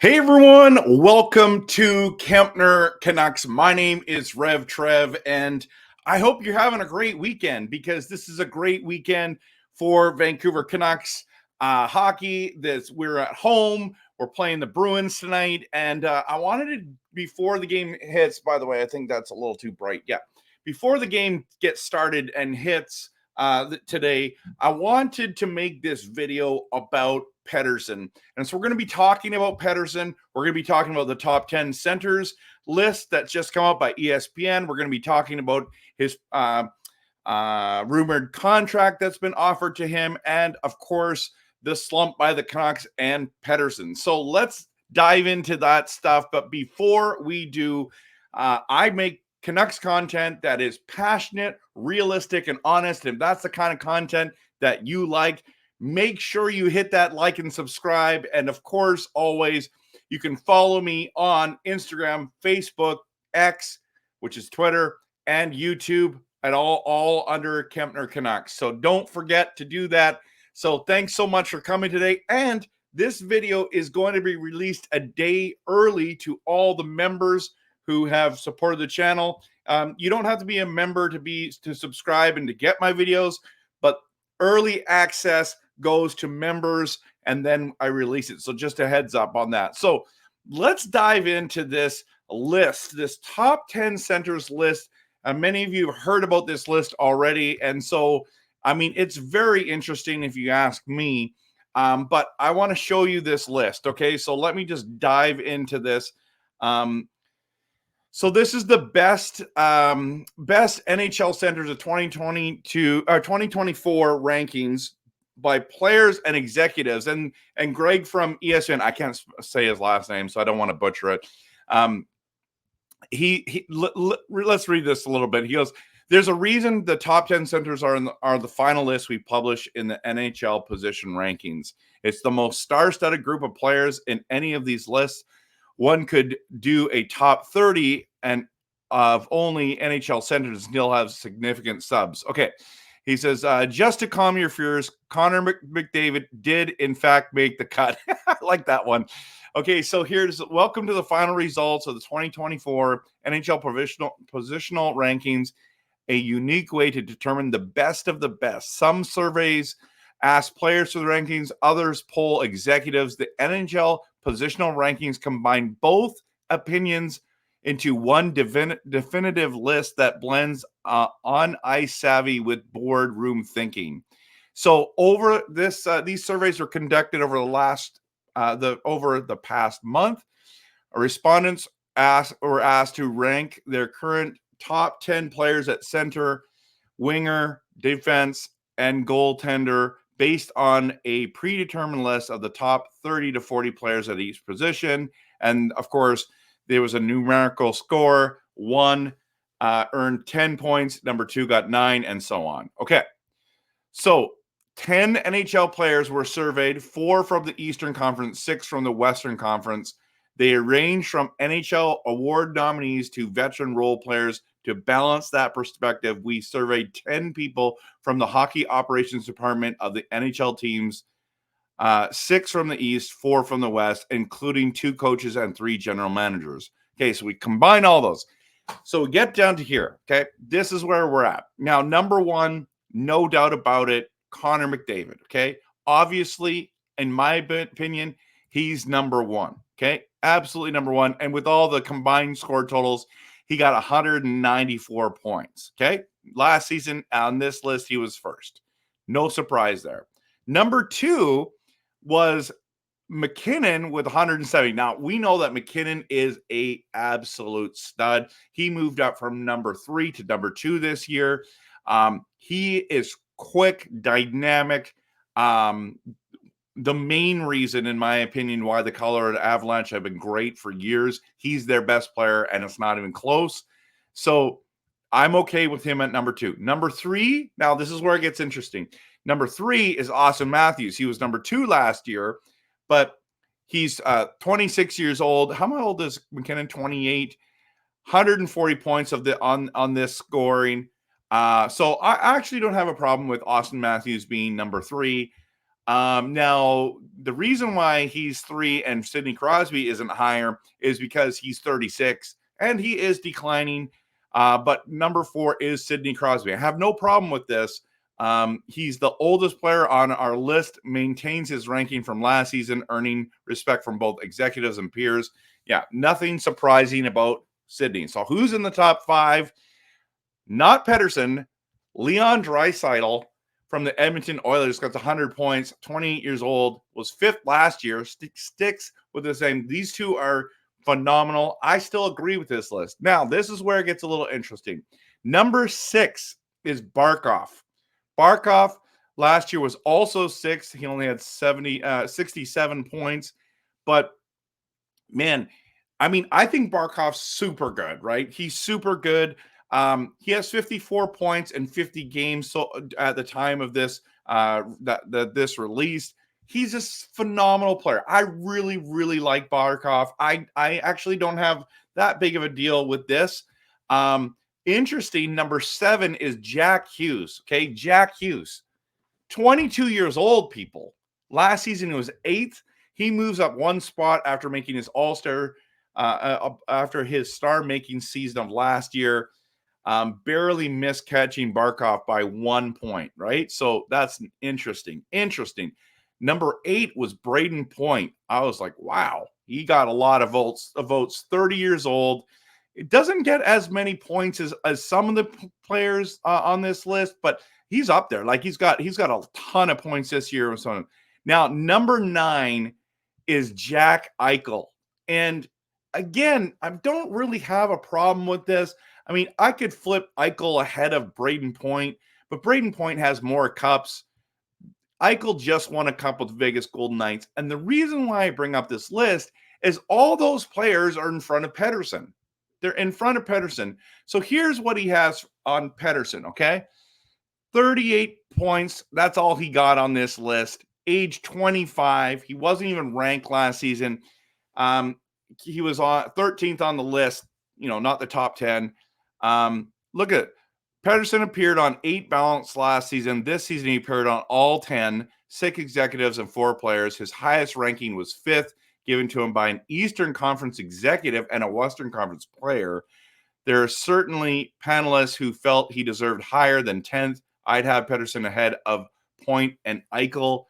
Hey everyone, welcome to Kempner Canucks. My name is RevTrev, and I hope you're having a great weekend because this is a great weekend for Vancouver Canucks hockey. We're at home. We're playing the Bruins tonight, and I wanted to, before the game hits, by the way, I think that's a little too bright. Yeah, before the game gets started and hits today, I wanted to make this video about Pettersson. And so we're going to be talking about Pettersson. We're going to be talking about the top 10 centers list that's just come out by ESPN. We're going to be talking about his rumored contract that's been offered to him. And of course, the slump by the Canucks and Pettersson. So let's dive into that stuff. But before we do, I make Canucks content that is passionate, realistic, and honest. And if that's the kind of content that you like, make sure you hit that like and subscribe. And of course, always, you can follow me on Instagram, Facebook, X, which is Twitter, and YouTube at all under Kempner Canucks. So don't forget to do that. So thanks so much for coming today. And this video is going to be released a day early to all the members who have supported the channel. You don't have to be a member to subscribe and to get my videos, but early access goes to members, and then I release it. So just a heads up on that. So let's dive into this list, this top 10 centers list. Many of you have heard about this list already. And so, I mean, it's very interesting if you ask me, but I want to show you this list. Okay, so let me just dive into this. So this is the best NHL centers of 2022 or 2024 rankings by players and executives. And Greg from ESPN, I can't say his last name, so I don't want to butcher it. Let's read this a little bit. He goes, "There's a reason the top 10 centers are the final list we publish in the NHL position rankings. It's the most star-studded group of players in any of these lists. One could do a top 30 and of only NHL centers and still have significant subs." Okay. He says, just to calm your fears, Connor McDavid did, in fact, make the cut. I like that one. Okay, so welcome to the final results of the 2024 NHL positional rankings, a unique way to determine the best of the best. Some surveys ask players for the rankings, others poll executives. The NHL positional rankings combine both opinions into one definitive list that blends on ice savvy with boardroom thinking. So over this, these surveys were conducted over the past month. Respondents were asked to rank their current top 10 players at center, winger, defense, and goaltender based on a predetermined list of the top 30 to 40 players at each position. And of course, there was a numerical score. One earned 10 points, number 2 got 9, and so on. Okay, so 10 NHL players were surveyed, 4 from the Eastern Conference, 6 from the Western Conference. They range from NHL award nominees to veteran role players. To balance that perspective, we surveyed 10 people from the hockey operations department of the NHL teams, 6 from the East, 4 from the West, including 2 coaches and 3 general managers. Okay, so we combine all those. So we get down to here. Okay, this is where we're at. Now, number 1, no doubt about it, Connor McDavid. Okay, obviously, in my opinion, he's number 1. Okay, absolutely number 1. And with all the combined score totals, he got 194 points. Okay, last season on this list, he was first. No surprise there. Number 2 was McKinnon with 170. Now, we know that McKinnon is a absolute stud. He moved up from number 3 to number 2 this year. He is quick, dynamic. The main reason, in my opinion, why the Colorado Avalanche have been great for years, he's their best player, and it's not even close. So I'm okay with him at number 2. Number 3, now this is where it gets interesting. Number 3 is Austin Matthews. He was number 2 last year, but he's 26 years old. How old is McKinnon? 28. 140 points on this scoring. So I actually don't have a problem with Austin Matthews being number 3. Now, the reason why he's 3 and Sidney Crosby isn't higher is because he's 36 and he is declining. But number 4 is Sidney Crosby. I have no problem with this. He's the oldest player on our list, maintains his ranking from last season, earning respect from both executives and peers. Yeah, nothing surprising about Sidney. So who's in the top 5? Not Pettersson, Leon Draisaitl from the Edmonton Oilers got 100 points, 28 years old, was 5th last year, sticks with the same. These two are phenomenal. I still agree with this list. Now, this is where it gets a little interesting. Number 6 is Barkov. Barkov last year was also 6th. He only had 67 points. But, man, I mean, I think Barkov's super good, right? He's super good. He has 54 points in 50 games. So at the time of this, this release, he's a phenomenal player. I really, really like Barkov. I actually don't have that big of a deal with this. Interesting. Number 7 is Jack Hughes. Okay, Jack Hughes, 22 years old. People. Last season he was 8th. He moves up 1 spot after making his All-Star. After his star-making season of last year. Barely missed catching Barkov by 1 point, right? So that's interesting. Number 8 was Braden Point. I was like, wow, he got a lot of votes. 30 years old. It doesn't get as many points as some of the players on this list, but he's up there. Like he's got a ton of points this year or something. Now, number 9 is Jack Eichel. And again, I don't really have a problem with this. I mean, I could flip Eichel ahead of Braden Point, but Braden Point has more cups. Eichel just won a cup with Vegas Golden Knights. And the reason why I bring up this list is all those players are in front of Pettersson. They're in front of Pettersson. So here's what he has on Pettersson, okay? 38 points. That's all he got on this list. Age 25. He wasn't even ranked last season. He was on 13th on the list, not the top 10. Look at it. Pettersson appeared on 8 ballots last season. This season, he appeared on all 10, 6 executives and 4 players. His highest ranking was 5th, given to him by an Eastern Conference executive and a Western Conference player. There are certainly panelists who felt he deserved higher than 10th. I'd have Pettersson ahead of Point and Eichel,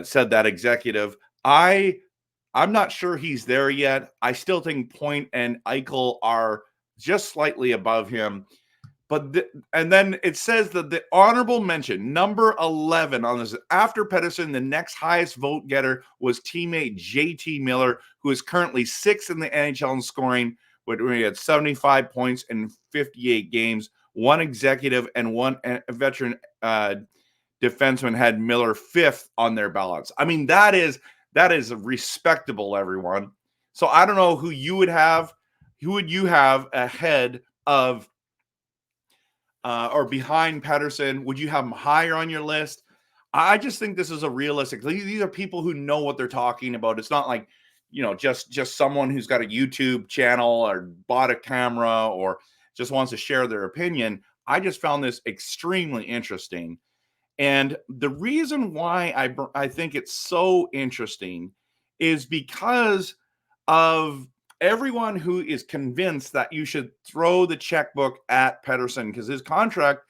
said that executive. I'm not sure he's there yet. I still think Point and Eichel are just slightly above him. But and then it says that the honorable mention, number 11 on this, after Pettersson, the next highest vote getter was teammate JT Miller, who is currently 6th in the NHL in scoring, where he had 75 points in 58 games. One executive and one veteran defenseman had Miller 5th on their ballots. I mean, that is respectable, everyone. So I don't know who you would have. Who would you have ahead of or behind Pettersson? Would you have him higher on your list? I just think this is a realistic. These are people who know what they're talking about. It's not like, just someone who's got a YouTube channel or bought a camera or just wants to share their opinion. I just found this extremely interesting. And the reason why I think it's so interesting is because of everyone who is convinced that you should throw the checkbook at Pettersson because his contract,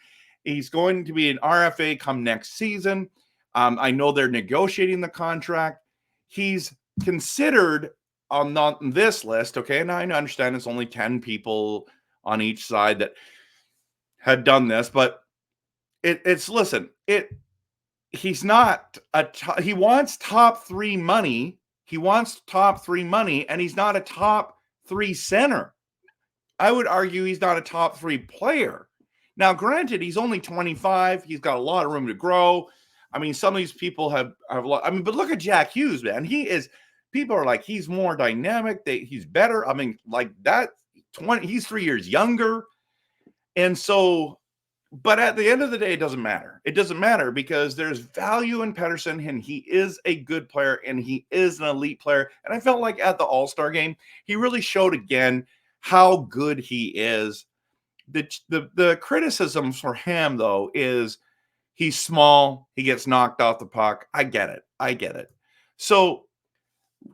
he's going to be an RFA come next season. I know they're negotiating the contract. He's considered on this list, okay, and I understand it's only 10 people on each side that had done this, but he's not he wants top 3 money. He wants top 3 money, and he's not a top 3 center. I would argue he's not a top 3 player. Now, granted, he's only 25. He's got a lot of room to grow. I mean, some of these people have a lot. I mean, but look at Jack Hughes, man. People are like, he's more dynamic. He's better. I mean, like that. He's 3 years younger. And so, but at the end of the day, it doesn't matter. It doesn't matter because there's value in Pettersson, and he is a good player, and he is an elite player. And I felt like at the All-Star game, he really showed again how good he is. The criticism for him, though, is He's small. He gets knocked off the puck. I get it. I get it. So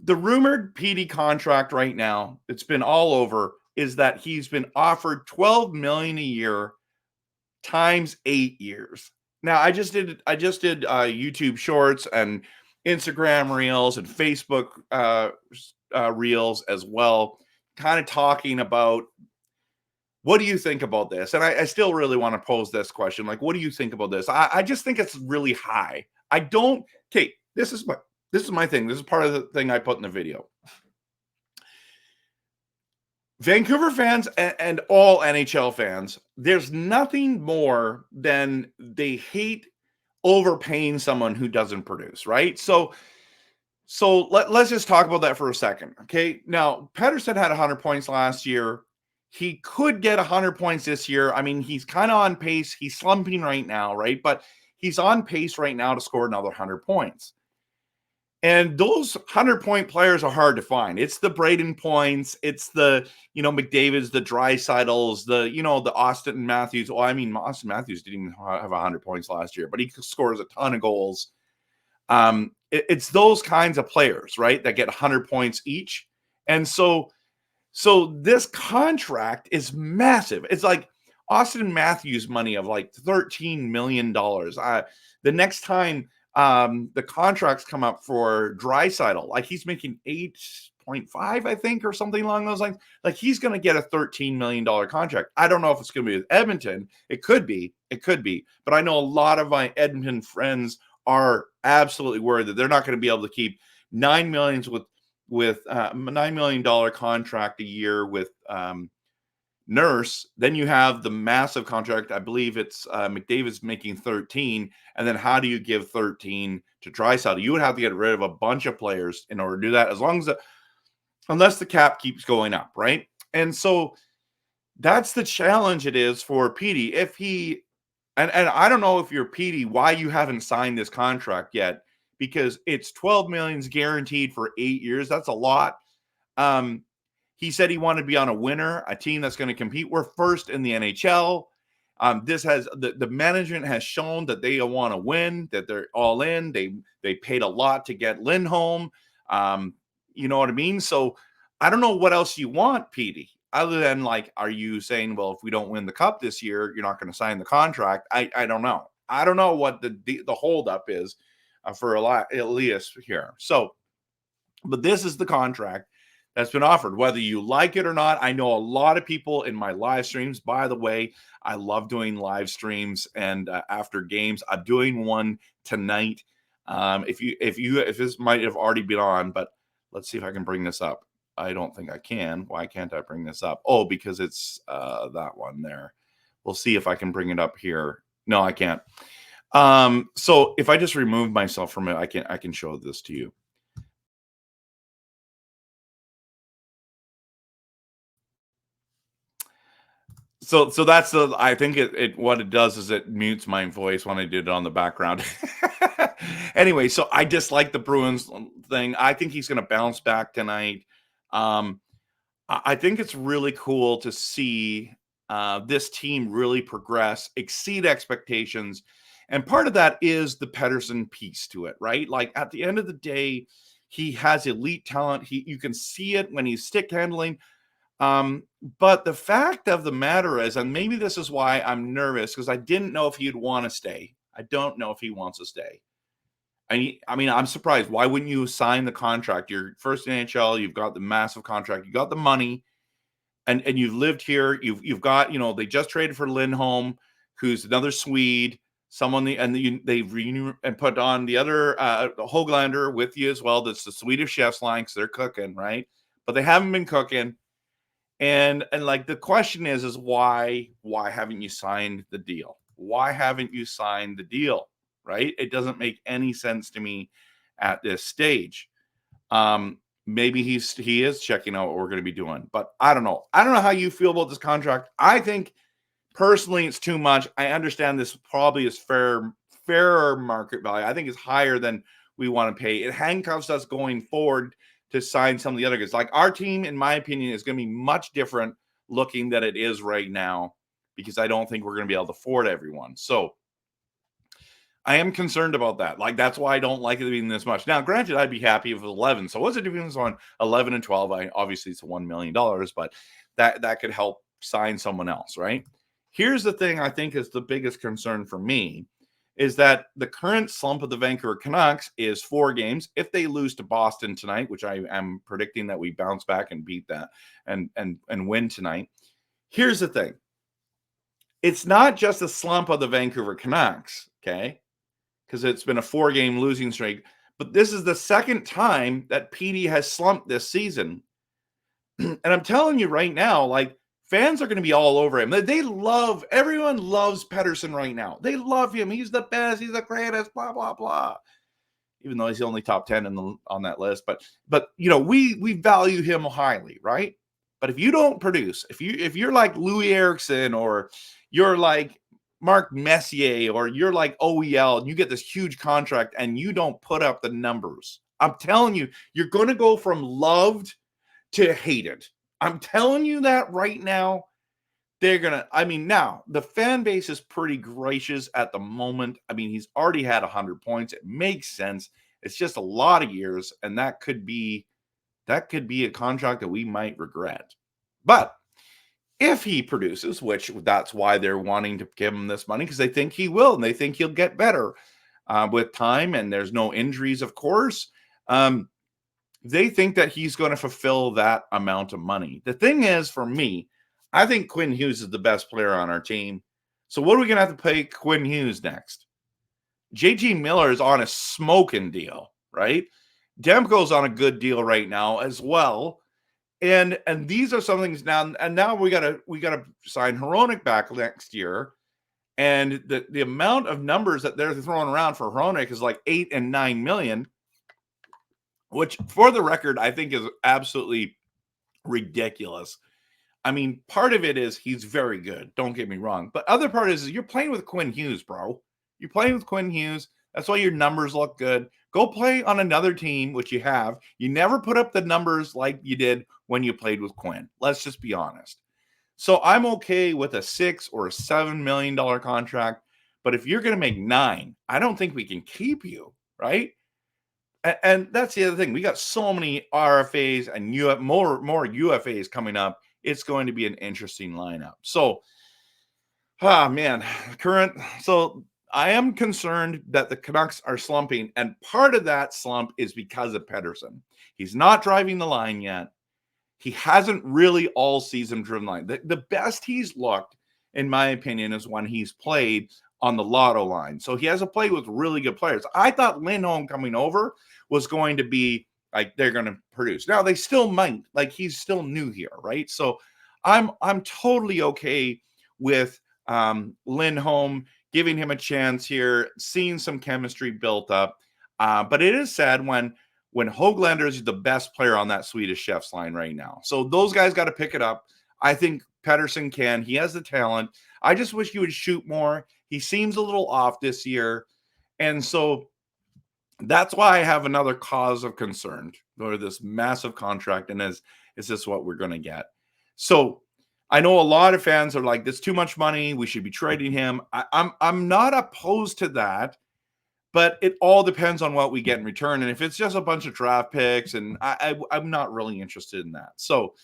the rumored PD contract right now, it's been all over, is that he's been offered $12 million a year times 8 years. Now, I just did YouTube Shorts and Instagram Reels and Facebook Reels as well, kind of talking about what do you think about this? And I still really want to pose this question. Like, what do you think about this? I just think it's really high. I don't. Okay, this is my thing. This is part of the thing I put in the video. Vancouver fans and all NHL fans, there's nothing more than they hate overpaying someone who doesn't produce, right? So let's just talk about that for a second. Okay. Now, Pettersson had 100 points last year. He could get 100 points this year. I mean, he's kind of on pace. He's slumping right now, right? But he's on pace right now to score another 100 points. And those 100-point players are hard to find. It's the Braden Points. It's the, McDavid's, the Dreisaitl's, the Austin Matthews. Well, I mean, Austin Matthews didn't even have 100 points last year, but he scores a ton of goals. It's those kinds of players, right, that get 100 points each. And so this contract is massive. It's like Austin Matthews money of like $13 million. The next time the contracts come up for Draisaitl, like he's making 8.5, I think, or something along those lines. Like he's going to get a $13 million contract. I don't know if it's going to be with Edmonton. It could be. But I know a lot of my Edmonton friends are absolutely worried that they're not going to be able to keep $9 million with $9 million contract a year with Nurse. Then you have the massive contract. I believe it's McDavid's making 13. And then how do you give 13 to Draisaitl? You would have to get rid of a bunch of players in order to do that, unless the cap keeps going up, right? And so that's the challenge it is for Petey. If he and I don't know if you're Petey, why you haven't signed this contract yet, because it's 12 million guaranteed for 8 years. That's a lot. He said he wanted to be on a winner, a team that's going to compete. We're first in the NHL. This has the management has shown that they want to win, that they're all in. They paid a lot to get Lindholm. You know what I mean? So I don't know what else you want, Petey, other than like, are you saying, well, if we don't win the cup this year, you're not going to sign the contract? I don't know. I don't know what the holdup is for Elias here. So, but this is the contract that's been offered, whether you like it or not. I know a lot of people in my live streams. By the way, I love doing live streams and after games. I'm doing one tonight. If this might have already been on, but let's see if I can bring this up. I don't think I can. Why can't I bring this up? Oh, because it's that one there. We'll see if I can bring it up here. No, I can't. So if I just remove myself from it, I can show this to you. So that's I think it what it does is it mutes my voice when I did it on the background. Anyway, so I dislike the Bruins thing. I think he's going to bounce back tonight. I think it's really cool to see this team really progress, exceed expectations. And part of that is the Pettersson piece to it, right? Like at the end of the day, he has elite talent. You can see it when he's stick handling. But the fact of the matter is, and maybe this is why I'm nervous, because I didn't know if he'd want to stay. I don't know if he wants to stay. I mean, I'm surprised. Why wouldn't you sign the contract? You're first in NHL. You've got the massive contract. You got the money, and you've lived here. You've got, they just traded for Lindholm, who's another Swede. They've put on the other Höglander with you as well. That's the Swedish chef's line because they're cooking, right? But they haven't been cooking. And like the question is why haven't you signed the deal? Why haven't you signed the deal? Right? It doesn't make any sense to me at this stage. Maybe he is checking out what we're going to be doing, but I don't know. I don't know how you feel about this contract. I think personally it's too much. I understand this probably is fairer market value. I think it's higher than we want to pay. It handcuffs us going forward to sign some of the other guys. Like our team, in my opinion, is going to be much different looking than it is right now, because I don't think we're going to be able to afford everyone. So I am concerned about that. Like, that's why I don't like it being this much. Now, granted, I'd be happy if it was 11. So what's the difference on 11 and 12? Obviously it's $1 million, but that could help sign someone else, right? Here's the thing I think is the biggest concern for me is that the current slump of the Vancouver Canucks is 4 games. If they lose to Boston tonight, which I am predicting that we bounce back and beat that and win tonight. Here's the thing. It's not just a slump of the Vancouver Canucks, okay? Because it's been a 4-game losing streak. But this is the second time that PD has slumped this season. And I'm telling you right now, like, fans are going to be all over him. Everyone loves Pettersson right now. They love him. He's the best. He's the greatest, blah, blah, blah. Even though he's the only top 10 on that list. But you know, we value him highly, right? But if you don't produce, if you're like Louis Eriksson, or you're like Mark Messier, or you're like OEL, and you get this huge contract and you don't put up the numbers, I'm telling you, you're going to go from loved to hated. I'm telling you that right now. Now the fan base is pretty gracious at the moment. I mean, he's already had 100 points. It makes sense. It's just a lot of years, and that could be a contract that we might regret. But if he produces, which that's why they're wanting to give him this money, because they think he will, and they think he'll get better with time, and there's no injuries, of course. They think that he's going to fulfill that amount of money. The thing is, for me, I think Quinn Hughes is the best player on our team. So what are we going to have to pay Quinn Hughes next? JT Miller is on a smoking deal, right? Demko's on a good deal right now as well. And these are some things now. And now we gotta sign Hronek back next year. And the amount of numbers that they're throwing around for Hronek is like 8 and 9 million, which, for the record, I think is absolutely ridiculous. I mean, part of it is he's very good. Don't get me wrong. But other part is you're playing with Quinn Hughes, bro. You're playing with Quinn Hughes. That's why your numbers look good. Go play on another team, which you have. You never put up the numbers like you did when you played with Quinn. Let's just be honest. So I'm okay with a $6 or $7 million contract. But if you're going to make 9, I don't think we can keep you, right? And that's the other thing. We got so many RFAs and more UFAs coming up. It's going to be an interesting lineup. So, man, so I am concerned that the Canucks are slumping, and part of that slump is because of Pettersson. He's not driving the line yet. He hasn't really all season driven line. The best he's looked, in my opinion, is when he's played on the lotto line. So he has to play with really good players. I thought Lindholm coming over was going to be like, they're going to produce. Now they still might, like, he's still new here, right? So I'm totally okay with Lindholm, giving him a chance here, seeing some chemistry built up. But it is sad when Höglander is the best player on that Swedish Chefs line right now. So those guys got to pick it up. I think Pettersson can. He has the talent. I just wish he would shoot more. He seems a little off this year. And so that's why I have another cause of concern for this massive contract. And is this what we're going to get? So I know a lot of fans are like, "That's too much money. We should be trading him." I'm not opposed to that, but it all depends on what we get in return. And if it's just a bunch of draft picks, and I'm not really interested in that. So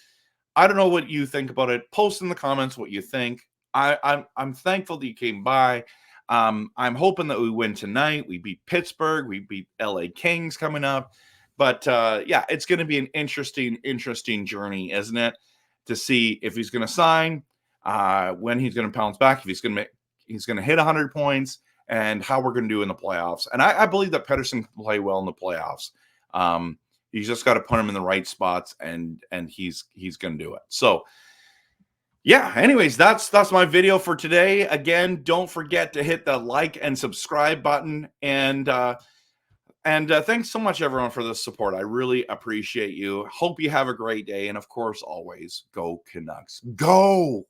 I don't know what you think about it. Post in the comments what you think. I'm thankful that you came by. I'm hoping that we win tonight. We beat Pittsburgh. We beat LA Kings coming up. But yeah, it's going to be an interesting journey, isn't it? To see if he's going to sign, when he's going to bounce back, if he's going to hit 100 points, and how we're going to do in the playoffs. And I believe that Pettersson can play well in the playoffs. You just got to put him in the right spots, and he's going to do it. So yeah, anyways, that's my video for today. Again, don't forget to hit the like and subscribe button. And thanks so much, everyone, for the support. I really appreciate you. Hope you have a great day. And of course, always go Canucks. Go!